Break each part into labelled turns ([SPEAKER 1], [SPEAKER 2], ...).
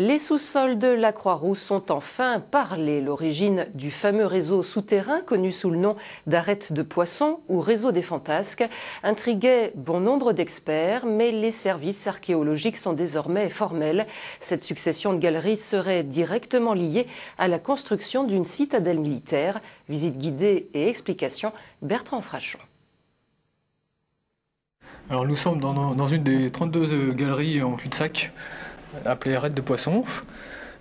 [SPEAKER 1] Les sous-sols de la Croix-Rousse ont enfin parlé. L'origine du fameux réseau souterrain connu sous le nom d'arête de poisson ou réseau des fantasques intriguait bon nombre d'experts, mais les services archéologiques sont désormais formels. Cette succession de galeries serait directement liée à la construction d'une citadelle militaire. Visite guidée et explication, Bertrand Frachon.
[SPEAKER 2] Alors nous sommes dans une des 32 galeries en cul-de-sac appelée arête de poisson,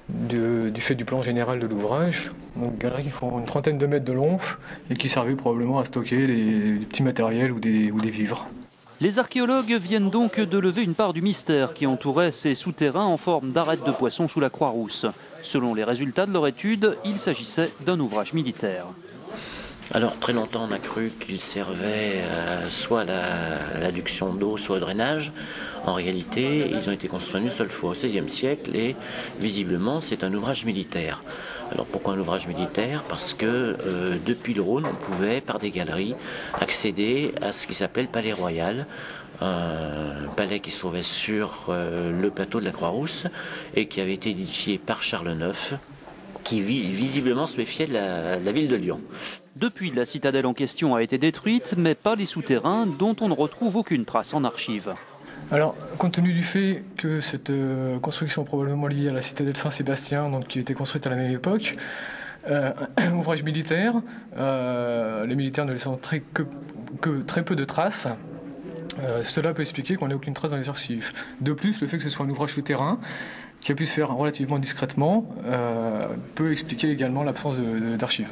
[SPEAKER 2] du fait du plan général de l'ouvrage. Donc galeries qui font une trentaine de mètres de long et qui servaient probablement à stocker des petits matériels ou des vivres.
[SPEAKER 3] Les archéologues viennent donc de lever une part du mystère qui entourait ces souterrains en forme d'arête de poisson sous la Croix-Rousse. Selon les résultats de leur étude, il s'agissait d'un ouvrage militaire.
[SPEAKER 4] Alors très longtemps on a cru qu'il servait soit à l'adduction d'eau, soit au drainage. En réalité, ils ont été construits une seule fois au XVIe siècle et visiblement c'est un ouvrage militaire. Alors pourquoi un ouvrage militaire? Parce que depuis le Rhône, on pouvait par des galeries accéder à ce qui s'appelait le palais royal. Un palais qui se trouvait sur le plateau de la Croix-Rousse et qui avait été édifié par Charles IX, qui visiblement se méfiait de la ville de Lyon.
[SPEAKER 3] Depuis, la citadelle en question a été détruite, mais pas les souterrains dont on ne retrouve aucune trace en archives.
[SPEAKER 2] Alors, compte tenu du fait que cette construction est probablement liée à la citadelle Saint-Sébastien, donc qui a été construite à la même époque, ouvrage militaire, les militaires ne laissant que très peu de traces, cela peut expliquer qu'on n'ait aucune trace dans les archives. De plus, le fait que ce soit un ouvrage souterrain, qui a pu se faire relativement discrètement, peut expliquer également l'absence d'archives.